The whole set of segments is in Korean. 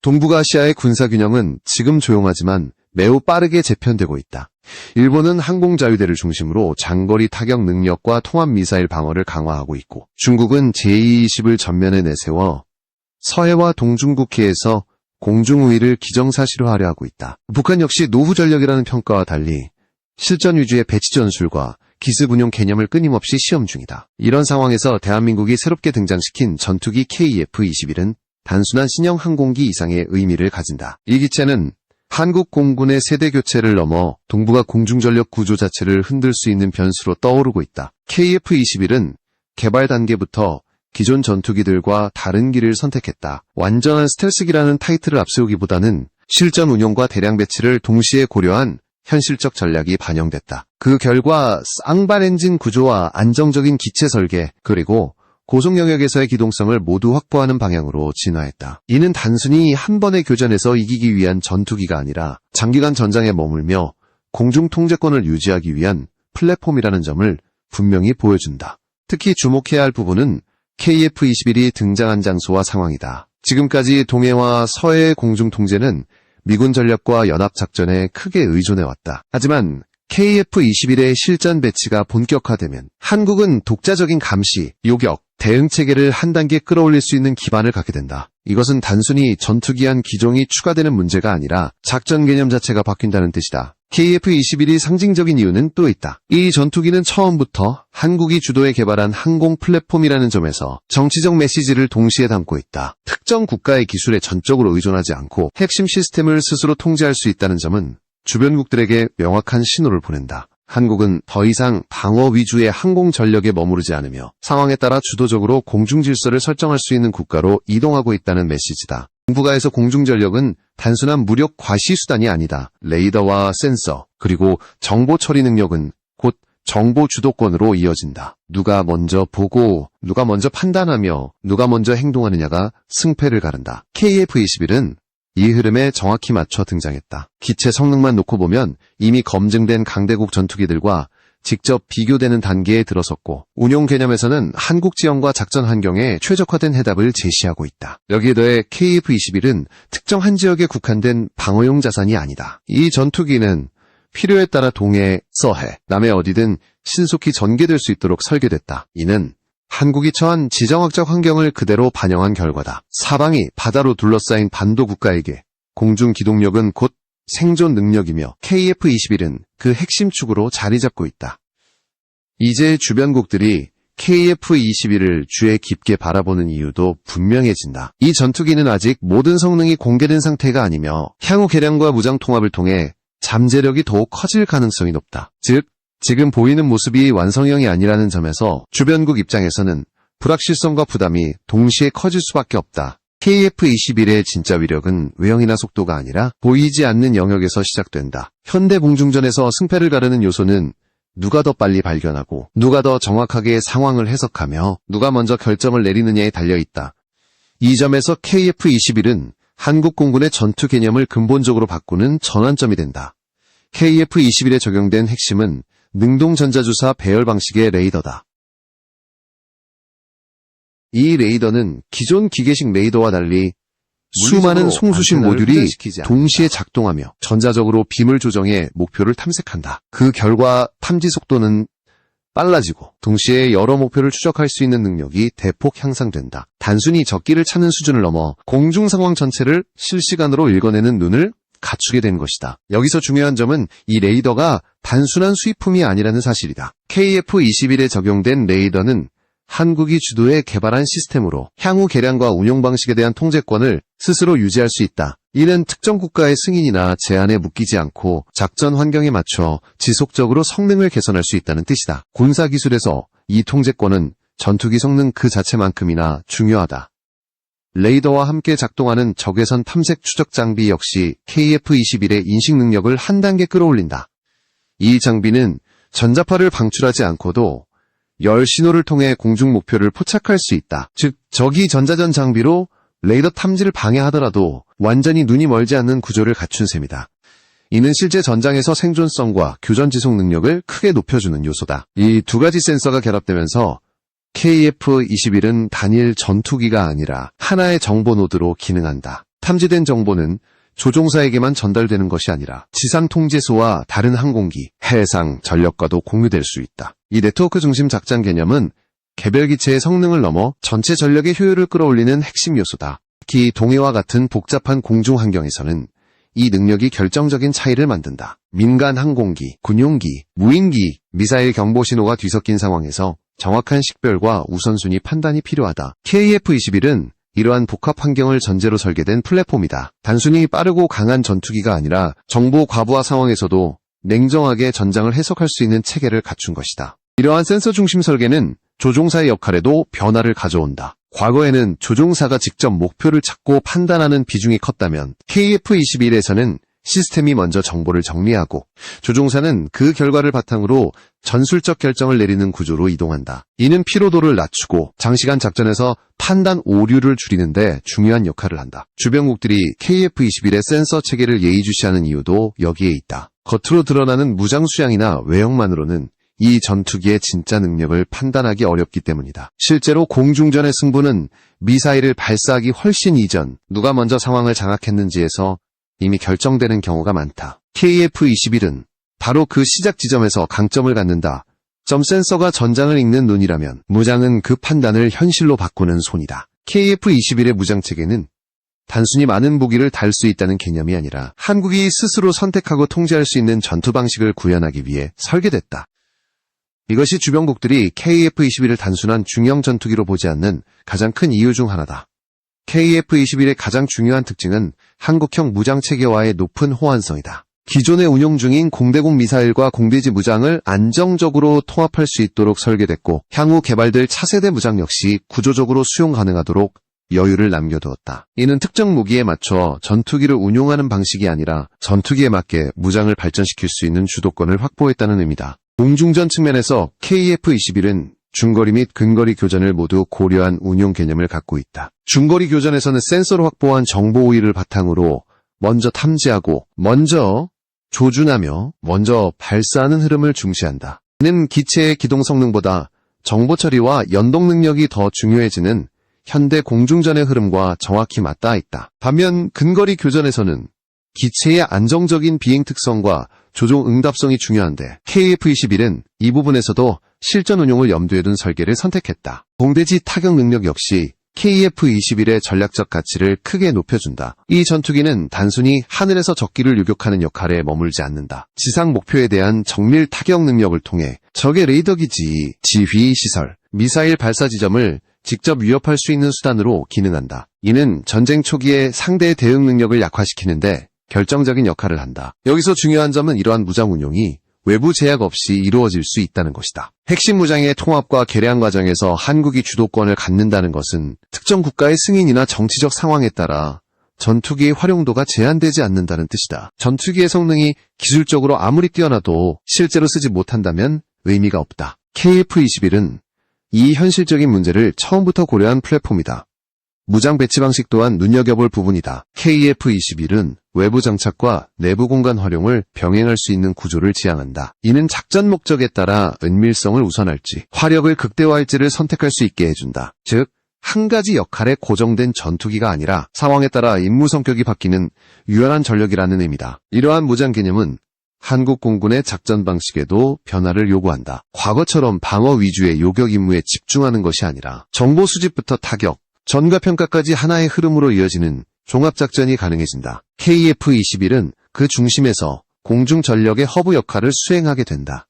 동북아시아의 군사균형은 지금 조용하지만 매우 빠르게 재편되고 있다. 일본은 항공자유대를 중심으로 장거리 타격 능력과 통합미사일 방어를 강화하고 있고, 중국은 제220을 전면에 내세워 서해와 동중국해에서 공중우위를 기정사실화하려 하고 있다. 북한 역시 노후전력이라는 평가와 달리 실전 위주의 배치 전술과 기습 운용 개념을 끊임없이 시험 중이다. 이런 상황에서 대한민국이 새롭게 등장시킨 전투기 KF-21은 단순한 신형 항공기 이상의 의미를 가진다. 이 기체는 한국 공군의 세대 교체를 넘어 동북아 공중전력 구조 자체를 흔들 수 있는 변수로 떠오르고 있다. KF-21은 개발 단계부터 기존 전투기들과 다른 길을 선택했다. 완전한 스텔스기라는 타이틀을 앞세우기보다는 실전 운용과 대량 배치를 동시에 고려한 현실적 전략이 반영됐다. 그 결과 쌍발 엔진 구조와 안정적인 기체 설계, 그리고 고속 영역에서의 기동성을 모두 확보하는 방향으로 진화했다. 이는 단순히 한 번의 교전에서 이기기 위한 전투기가 아니라 장기간 전장에 머물며 공중 통제권을 유지하기 위한 플랫폼이라는 점을 분명히 보여준다. 특히 주목해야 할 부분은 KF-21이 등장한 장소와 상황이다. 지금까지 동해와 서해의 공중 통제는 미군 전력과 연합작전에 크게 의존해왔다. 하지만 KF-21의 실전 배치가 본격화되면 한국은 독자적인 감시, 요격, 대응체계를 한 단계 끌어올릴 수 있는 기반을 갖게 된다. 이것은 단순히 전투기한 기종이 추가되는 문제가 아니라 작전 개념 자체가 바뀐다는 뜻이다. KF-21이 상징적인 이유는 또 있다. 이 전투기는 처음부터 한국이 주도해 개발한 항공 플랫폼이라는 점에서 정치적 메시지를 동시에 담고 있다. 특정 국가의 기술에 전적으로 의존하지 않고 핵심 시스템을 스스로 통제할 수 있다는 점은 주변국들에게 명확한 신호를 보낸다. 한국은 더 이상 방어 위주의 항공 전력에 머무르지 않으며 상황에 따라 주도적으로 공중 질서를 설정할 수 있는 국가로 이동하고 있다는 메시지다. 동북아에서 공중 전력은 단순한 무력 과시 수단이 아니다. 레이더와 센서, 그리고 정보 처리 능력은 곧 정보 주도권으로 이어진다. 누가 먼저 보고, 누가 먼저 판단하며, 누가 먼저 행동하느냐가 승패를 가른다. KF-21은 이 흐름에 정확히 맞춰 등장했다. 기체 성능만 놓고 보면 이미 검증된 강대국 전투기들과 직접 비교되는 단계에 들어섰고, 운용 개념에서는 한국 지형과 작전 환경에 최적화된 해답을 제시하고 있다. 여기에 더해 KF-21은 특정 한 지역에 국한된 방어용 자산이 아니다. 이 전투기는 필요에 따라 동해, 서해, 남해 어디든 신속히 전개될 수 있도록 설계됐다. 이는 한국이 처한 지정학적 환경을 그대로 반영한 결과다. 사방이 바다로 둘러싸인 반도 국가에게 공중 기동력은 곧 생존 능력이며 KF-21은 그 핵심 축으로 자리 잡고 있다. 이제 주변국들이 KF-21을 주의 깊게 바라보는 이유도 분명해진다. 이 전투기는 아직 모든 성능이 공개된 상태가 아니며 향후 개량과 무장 통합을 통해 잠재력이 더욱 커질 가능성이 높다. 즉, 지금 보이는 모습이 완성형이 아니라는 점에서 주변국 입장에서는 불확실성과 부담이 동시에 커질 수밖에 없다. KF-21의 진짜 위력은 외형이나 속도가 아니라 보이지 않는 영역에서 시작된다. 현대 공중전에서 승패를 가르는 요소는 누가 더 빨리 발견하고 누가 더 정확하게 상황을 해석하며 누가 먼저 결정을 내리느냐에 달려있다. 이 점에서 KF-21은 한국 공군의 전투 개념을 근본적으로 바꾸는 전환점이 된다. KF-21에 적용된 핵심은 능동 전자주사 배열 방식의 레이더다. 이 레이더는 기존 기계식 레이더와 달리 수많은 송수신 모듈이 동시에 작동하며 전자적으로 빔을 조정해 목표를 탐색한다. 그 결과 탐지 속도는 빨라지고 동시에 여러 목표를 추적할 수 있는 능력이 대폭 향상된다. 단순히 적기를 찾는 수준을 넘어 공중 상황 전체를 실시간으로 읽어내는 눈을 갖추게 된 것이다. 여기서 중요한 점은 이 레이더가 단순한 수입품이 아니라는 사실이다. KF-21에 적용된 레이더는 한국이 주도해 개발한 시스템으로 향후 개량과 운용 방식에 대한 통제권을 스스로 유지할 수 있다. 이는 특정 국가의 승인이나 제한에 묶이지 않고 작전 환경에 맞춰 지속적으로 성능을 개선할 수 있다는 뜻이다. 군사기술에서 이 통제권은 전투기 성능 그 자체만큼이나 중요하다. 레이더와 함께 작동하는 적외선 탐색 추적 장비 역시 KF-21의 인식 능력을 한 단계 끌어올린다. 이 장비는 전자파를 방출하지 않고도 열 신호를 통해 공중 목표를 포착할 수 있다. 즉, 적이 전자전 장비로 레이더 탐지를 방해하더라도 완전히 눈이 멀지 않는 구조를 갖춘 셈이다. 이는 실제 전장에서 생존성과 교전 지속 능력을 크게 높여주는 요소다. 이 두 가지 센서가 결합되면서 KF-21은 단일 전투기가 아니라 하나의 정보 노드로 기능한다. 탐지된 정보는 조종사에게만 전달되는 것이 아니라 지상 통제소와 다른 항공기, 해상, 전력과도 공유될 수 있다. 이 네트워크 중심 작전 개념은 개별 기체의 성능을 넘어 전체 전력의 효율을 끌어올리는 핵심 요소다. 특히 동해와 같은 복잡한 공중 환경에서는 이 능력이 결정적인 차이를 만든다. 민간 항공기, 군용기, 무인기, 미사일 경보 신호가 뒤섞인 상황에서 정확한 식별과 우선순위 판단이 필요하다. KF-21은 이러한 복합 환경을 전제로 설계된 플랫폼이다. 단순히 빠르고 강한 전투기가 아니라 정보 과부하 상황에서도 냉정하게 전장을 해석할 수 있는 체계를 갖춘 것이다. 이러한 센서 중심 설계는 조종사의 역할에도 변화를 가져온다. 과거에는 조종사가 직접 목표를 찾고 판단하는 비중이 컸다면 KF-21에서는 시스템이 먼저 정보를 정리하고 조종사는 그 결과를 바탕으로 전술적 결정을 내리는 구조로 이동한다. 이는 피로도를 낮추고 장시간 작전에서 판단 오류를 줄이는 데 중요한 역할을 한다. 주변국들이 KF-21의 센서 체계를 예의주시하는 이유도 여기에 있다. 겉으로 드러나는 무장 수량이나 외형만으로는 이 전투기의 진짜 능력을 판단하기 어렵기 때문이다. 실제로 공중전의 승부는 미사일을 발사하기 훨씬 이전 누가 먼저 상황을 장악했는지에서 이미 결정되는 경우가 많다. KF-21은 바로 그 시작 지점에서 강점을 갖는다. 점 센서가 전장을 읽는 눈이라면 무장은 그 판단을 현실로 바꾸는 손이다. KF-21의 무장체계는 단순히 많은 무기를 달 수 있다는 개념이 아니라 한국이 스스로 선택하고 통제할 수 있는 전투 방식을 구현하기 위해 설계됐다. 이것이 주변국들이 KF-21을 단순한 중형 전투기로 보지 않는 가장 큰 이유 중 하나다. KF-21의 가장 중요한 특징은 한국형 무장체계와의 높은 호환성이다. 기존에 운용 중인 공대공 미사일과 공대지 무장을 안정적으로 통합할 수 있도록 설계됐고 향후 개발될 차세대 무장 역시 구조적으로 수용 가능하도록 여유를 남겨두었다. 이는 특정 무기에 맞춰 전투기를 운용하는 방식이 아니라 전투기에 맞게 무장을 발전시킬 수 있는 주도권을 확보했다는 의미다. 공중전 측면에서 KF-21은 중거리 및 근거리 교전을 모두 고려한 운용 개념을 갖고 있다. 중거리 교전에서는 센서로 확보한 정보 오일을 바탕으로 먼저 탐지하고 먼저 조준하며 먼저 발사하는 흐름을 중시한다. 이는 기체의 기동 성능보다 정보 처리와 연동 능력이 더 중요해지는 현대 공중전의 흐름과 정확히 맞닿아 있다. 반면 근거리 교전에서는 기체의 안정적인 비행 특성과 조종 응답성이 중요한데 KF-21은 이 부분에서도 실전 운용을 염두에 둔 설계를 선택했다. 공대지 타격 능력 역시 KF-21의 전략적 가치를 크게 높여준다. 이 전투기는 단순히 하늘에서 적기를 요격하는 역할에 머물지 않는다. 지상 목표에 대한 정밀 타격 능력을 통해 적의 레이더 기지, 지휘 시설, 미사일 발사 지점을 직접 위협할 수 있는 수단으로 기능한다. 이는 전쟁 초기에 상대의 대응 능력을 약화시키는데 결정적인 역할을 한다. 여기서 중요한 점은 이러한 무장 운용이 외부 제약 없이 이루어질 수 있다는 것이다. 핵심 무장의 통합과 개량 과정에서 한국이 주도권을 갖는다는 것은 특정 국가의 승인이나 정치적 상황에 따라 전투기의 활용도가 제한되지 않는다는 뜻이다. 전투기의 성능이 기술적으로 아무리 뛰어나도 실제로 쓰지 못한다면 의미가 없다. KF-21은 이 현실적인 문제를 처음부터 고려한 플랫폼이다. 무장 배치 방식 또한 눈여겨볼 부분이다. KF-21은 외부 장착과 내부 공간 활용을 병행할 수 있는 구조를 지향한다. 이는 작전 목적에 따라 은밀성을 우선할지, 화력을 극대화할지를 선택할 수 있게 해준다. 즉, 한 가지 역할에 고정된 전투기가 아니라 상황에 따라 임무 성격이 바뀌는 유연한 전력이라는 의미다. 이러한 무장 개념은 한국 공군의 작전 방식에도 변화를 요구한다. 과거처럼 방어 위주의 요격 임무에 집중하는 것이 아니라 정보 수집부터 타격, 전과 평가까지 하나의 흐름으로 이어지는 종합작전이 가능해진다. KF-21은 그 중심에서 공중전력의 허브 역할을 수행하게 된다.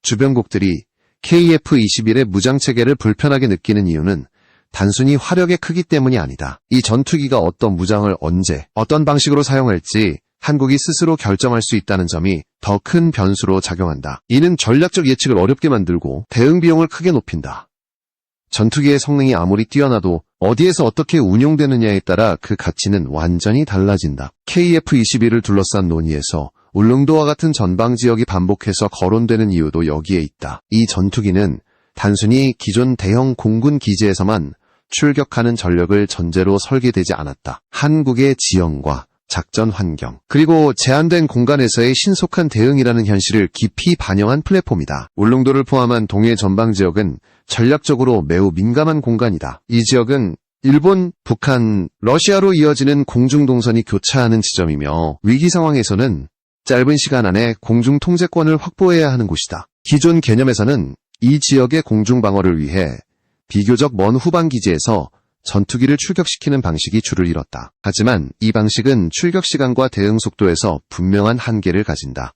주변국들이 KF-21의 무장체계를 불편하게 느끼는 이유는 단순히 화력의 크기 때문이 아니다. 이 전투기가 어떤 무장을 언제, 어떤 방식으로 사용할지 한국이 스스로 결정할 수 있다는 점이 더 큰 변수로 작용한다. 이는 전략적 예측을 어렵게 만들고 대응 비용을 크게 높인다. 전투기의 성능이 아무리 뛰어나도 어디에서 어떻게 운용되느냐에 따라 그 가치는 완전히 달라진다. KF-21을 둘러싼 논의에서 울릉도와 같은 전방 지역이 반복해서 거론되는 이유도 여기에 있다. 이 전투기는 단순히 기존 대형 공군 기지에서만 출격하는 전력을 전제로 설계되지 않았다. 한국의 지형과 작전 환경, 그리고 제한된 공간에서의 신속한 대응이라는 현실을 깊이 반영한 플랫폼이다. 울릉도를 포함한 동해 전방 지역은 전략적으로 매우 민감한 공간이다. 이 지역은 일본, 북한, 러시아로 이어지는 공중동선이 교차하는 지점이며 위기 상황에서는 짧은 시간 안에 공중 통제권을 확보해야 하는 곳이다. 기존 개념에서는 이 지역의 공중방어를 위해 비교적 먼 후방기지에서 전투기를 출격시키는 방식이 주를 이뤘다. 하지만 이 방식은 출격 시간과 대응 속도에서 분명한 한계를 가진다.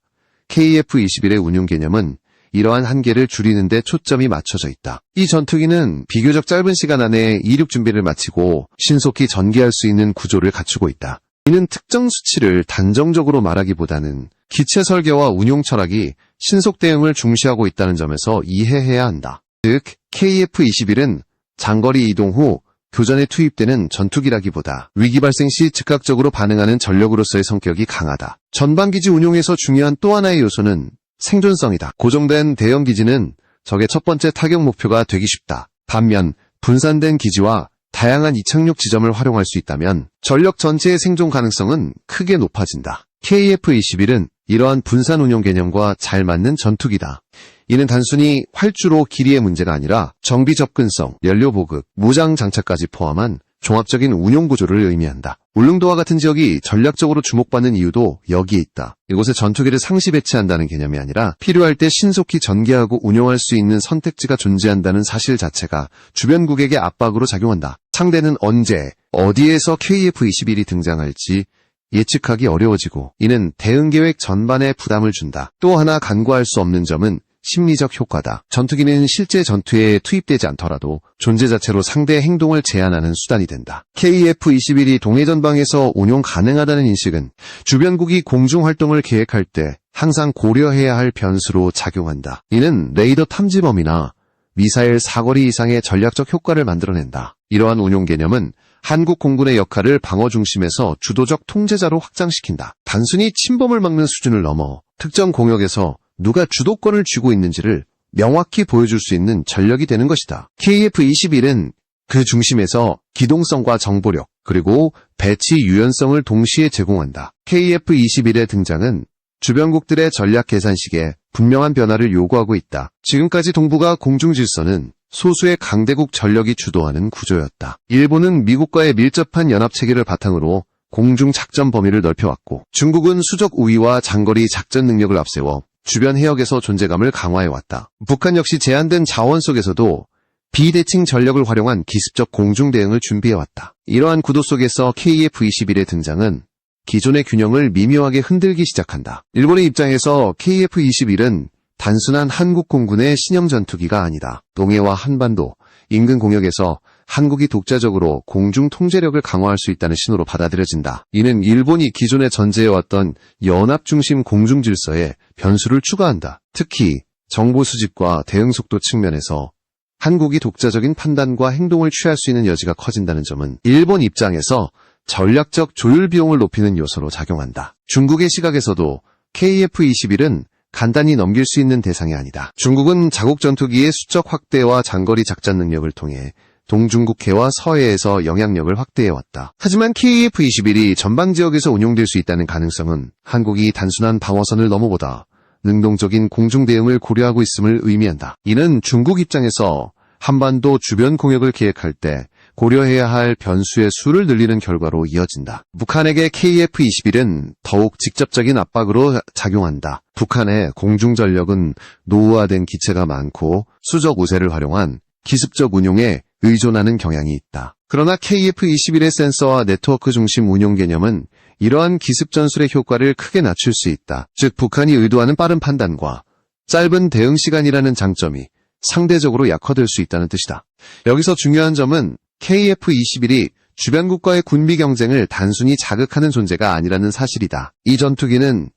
KF-21의 운용 개념은 이러한 한계를 줄이는 데 초점이 맞춰져 있다. 이 전투기는 비교적 짧은 시간 안에 이륙 준비를 마치고 신속히 전개할 수 있는 구조를 갖추고 있다. 이는 특정 수치를 단정적으로 말하기보다는 기체 설계와 운용 철학이 신속 대응을 중시하고 있다는 점에서 이해해야 한다. 즉, KF-21은 장거리 이동 후 교전에 투입되는 전투기라기보다 위기 발생 시 즉각적으로 반응하는 전력으로서의 성격이 강하다. 전방기지 운용에서 중요한 또 하나의 요소는 생존성이다. 고정된 대형 기지는 적의 첫 번째 타격 목표가 되기 쉽다. 반면 분산된 기지와 다양한 이착륙 지점을 활용할 수 있다면 전력 전체의 생존 가능성은 크게 높아진다. KF-21은 이러한 분산 운용 개념과 잘 맞는 전투기다. 이는 단순히 활주로 길이의 문제가 아니라 정비 접근성, 연료 보급, 무장 장착까지 포함한 종합적인 운용 구조를 의미한다. 울릉도와 같은 지역이 전략적으로 주목받는 이유도 여기에 있다. 이곳에 전투기를 상시 배치한다는 개념이 아니라 필요할 때 신속히 전개하고 운용할 수 있는 선택지가 존재한다는 사실 자체가 주변국에게 압박으로 작용한다. 상대는 언제, 어디에서 KF-21이 등장할지 예측하기 어려워지고 이는 대응 계획 전반에 부담을 준다. 또 하나 간과할 수 없는 점은 심리적 효과다. 전투기는 실제 전투에 투입되지 않더라도 존재 자체로 상대의 행동을 제한하는 수단이 된다. KF-21이 동해 전방에서 운용 가능하다는 인식은 주변국이 공중활동을 계획할 때 항상 고려해야 할 변수로 작용한다. 이는 레이더 탐지 범위나 미사일 사거리 이상의 전략적 효과를 만들어낸다. 이러한 운용 개념은 한국 공군의 역할을 방어 중심에서 주도적 통제자로 확장시킨다. 단순히 침범을 막는 수준을 넘어 특정 공역에서 누가 주도권을 쥐고 있는지를 명확히 보여줄 수 있는 전력이 되는 것이다. KF-21은 그 중심에서 기동성과 정보력, 그리고 배치 유연성을 동시에 제공한다. KF-21의 등장은 주변국들의 전략 계산식에 분명한 변화를 요구하고 있다. 지금까지 동북아 공중 질서는 소수의 강대국 전력이 주도하는 구조였다. 일본은 미국과의 밀접한 연합체계를 바탕으로 공중 작전 범위를 넓혀왔고, 중국은 수적 우위와 장거리 작전 능력을 앞세워 주변 해역에서 존재감을 강화해왔다. 북한 역시 제한된 자원 속에서도 비대칭 전력을 활용한 기습적 공중 대응을 준비해왔다. 이러한 구도 속에서 KF-21의 등장은 기존의 균형을 미묘하게 흔들기 시작한다. 일본의 입장에서 KF-21은 단순한 한국 공군의 신형 전투기가 아니다. 동해와 한반도, 인근 공역에서 한국이 독자적으로 공중 통제력을 강화할 수 있다는 신호로 받아들여진다. 이는 일본이 기존에 전제해왔던 연합 중심 공중 질서에 변수를 추가한다. 특히 정보 수집과 대응 속도 측면에서 한국이 독자적인 판단과 행동을 취할 수 있는 여지가 커진다는 점은 일본 입장에서 전략적 조율 비용을 높이는 요소로 작용한다. 중국의 시각에서도 KF-21은 간단히 넘길 수 있는 대상이 아니다. 중국은 자국 전투기의 수적 확대와 장거리 작전 능력을 통해 동중국해와 서해에서 영향력을 확대해왔다. 하지만 KF-21이 전방 지역에서 운용될 수 있다는 가능성은 한국이 단순한 방어선을 넘어보다 능동적인 공중 대응을 고려하고 있음을 의미한다. 이는 중국 입장에서 한반도 주변 공역을 계획할 때 고려해야 할 변수의 수를 늘리는 결과로 이어진다. 북한에게 KF-21은 더욱 직접적인 압박으로 작용한다. 북한의 공중 전력은 노후화된 기체가 많고 수적 우세를 활용한 기습적 운용에 의존하는 경향이 있다. 그러나 KF-21의 센서와 네트워크 중심 운용 개념은 이러한 기습 전술의 효과를 크게 낮출 수 있다. 즉, 북한이 의도하는 빠른 판단과 짧은 대응 시간이라는 장점이 상대적으로 약화될 수 있다는 뜻이다. 여기서 중요한 점은 KF-21이 주변국과의 군비 경쟁을 단순히 자극하는 존재가 아니라는 사실이다. 이 전투기는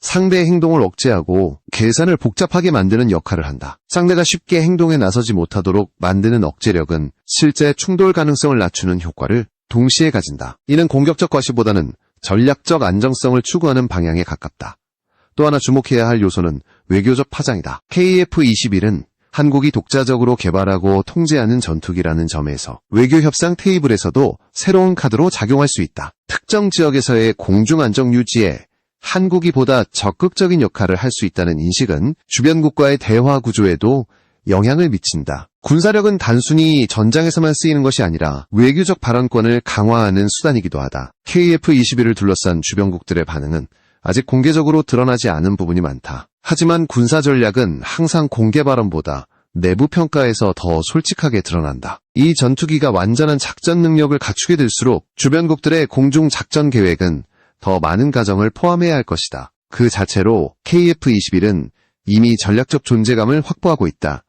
상대의 행동을 억제하고 계산을 복잡하게 만드는 역할을 한다. 상대가 쉽게 행동에 나서지 못하도록 만드는 억제력은 실제 충돌 가능성을 낮추는 효과를 동시에 가진다. 이는 공격적 과시보다는 전략적 안정성을 추구하는 방향에 가깝다. 또 하나 주목해야 할 요소는 외교적 파장이다. KF-21은 한국이 독자적으로 개발하고 통제하는 전투기라는 점에서 외교 협상 테이블에서도 새로운 카드로 작용할 수 있다. 특정 지역에서의 공중 안정 유지에 한국이 보다 적극적인 역할을 할 수 있다는 인식은 주변국과의 대화 구조에도 영향을 미친다. 군사력은 단순히 전장에서만 쓰이는 것이 아니라 외교적 발언권을 강화하는 수단이기도 하다. KF-21을 둘러싼 주변국들의 반응은 아직 공개적으로 드러나지 않은 부분이 많다. 하지만 군사 전략은 항상 공개 발언보다 내부 평가에서 더 솔직하게 드러난다. 이 전투기가 완전한 작전 능력을 갖추게 될수록 주변국들의 공중 작전 계획은 더 많은 가정을 포함해야 할 것이다. 그 자체로 KF-21은 이미 전략적 존재감을 확보하고 있다.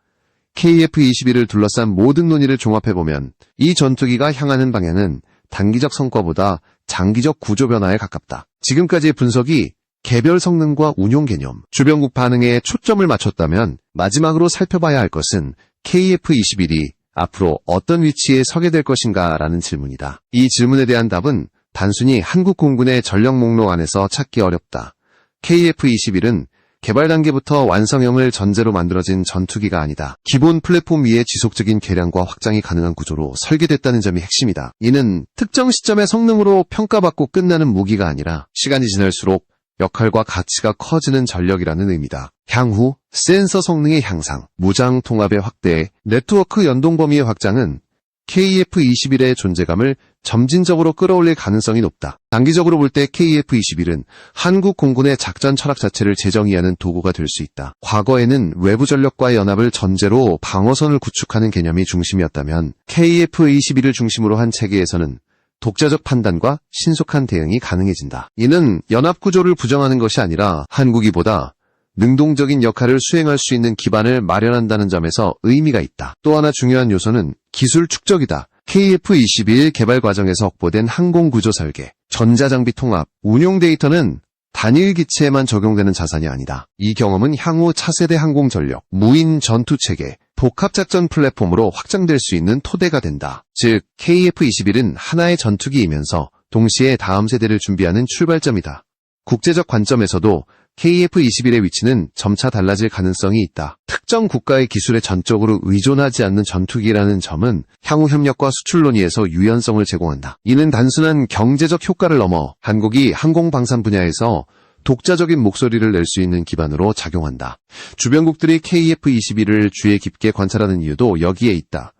KF-21을 둘러싼 모든 논의를 종합해보면 이 전투기가 향하는 방향은 단기적 성과보다 장기적 구조 변화에 가깝다. 지금까지의 분석이 개별 성능과 운용 개념, 주변국 반응에 초점을 맞췄다면 마지막으로 살펴봐야 할 것은 KF-21이 앞으로 어떤 위치에 서게 될 것인가 라는 질문이다. 이 질문에 대한 답은 단순히 한국 공군의 전력 목록 안에서 찾기 어렵다. KF-21은 개발 단계부터 완성형을 전제로 만들어진 전투기가 아니다. 기본 플랫폼 위에 지속적인 개량과 확장이 가능한 구조로 설계됐다는 점이 핵심이다. 이는 특정 시점의 성능으로 평가받고 끝나는 무기가 아니라 시간이 지날수록 역할과 가치가 커지는 전력이라는 의미다. 향후 센서 성능의 향상, 무장 통합의 확대, 네트워크 연동 범위의 확장은 KF-21의 존재감을 점진적으로 끌어올릴 가능성이 높다. 단기적으로 볼 때 KF-21은 한국 공군의 작전 철학 자체를 재정의하는 도구가 될 수 있다. 과거에는 외부 전력과의 연합을 전제로 방어선을 구축하는 개념이 중심이었다면 KF-21을 중심으로 한 체계에서는 독자적 판단과 신속한 대응이 가능해진다. 이는 연합구조를 부정하는 것이 아니라 한국이 보다 능동적인 역할을 수행할 수 있는 기반을 마련한다는 점에서 의미가 있다. 또 하나 중요한 요소는 기술 축적이다. KF-21 개발 과정에서 확보된 항공구조 설계, 전자장비 통합, 운용 데이터는 단일 기체에만 적용되는 자산이 아니다. 이 경험은 향후 차세대 항공전력, 무인 전투체계, 복합작전 플랫폼으로 확장될 수 있는 토대가 된다. 즉, KF-21은 하나의 전투기이면서 동시에 다음 세대를 준비하는 출발점이다. 국제적 관점에서도 KF-21의 위치는 점차 달라질 가능성이 있다. 특정 국가의 기술에 전적으로 의존하지 않는 전투기라는 점은 향후 협력과 수출 논의에서 유연성을 제공한다. 이는 단순한 경제적 효과를 넘어 한국이 항공방산 분야에서 독자적인 목소리를 낼 수 있는 기반으로 작용한다. 주변국들이 KF-21을 주의 깊게 관찰하는 이유도 여기에 있다.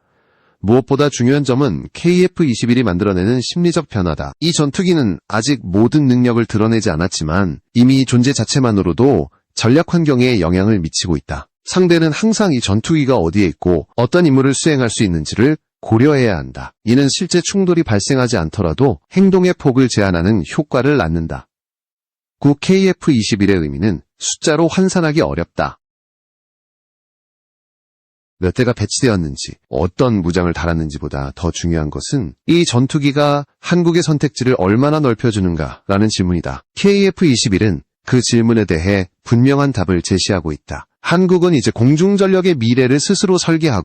무엇보다 중요한 점은 KF-21이 만들어내는 심리적 변화다. 이 전투기는 아직 모든 능력을 드러내지 않았지만 이미 존재 자체만으로도 전략 환경에 영향을 미치고 있다. 상대는 항상 이 전투기가 어디에 있고 어떤 임무를 수행할 수 있는지를 고려해야 한다. 이는 실제 충돌이 발생하지 않더라도 행동의 폭을 제한하는 효과를 낳는다. 구 KF-21의 의미는 숫자로 환산하기 어렵다. 몇 대가 배치되었는지, 어떤 무장을 달았는지보다 더 중요한 것은 이 전투기가 한국의 선택지를 얼마나 넓혀주는가라는 질문이다. KF-21은 그 질문에 대해 분명한 답을 제시하고 있다. 한국은 이제 공중전력의 미래를 스스로 설계하고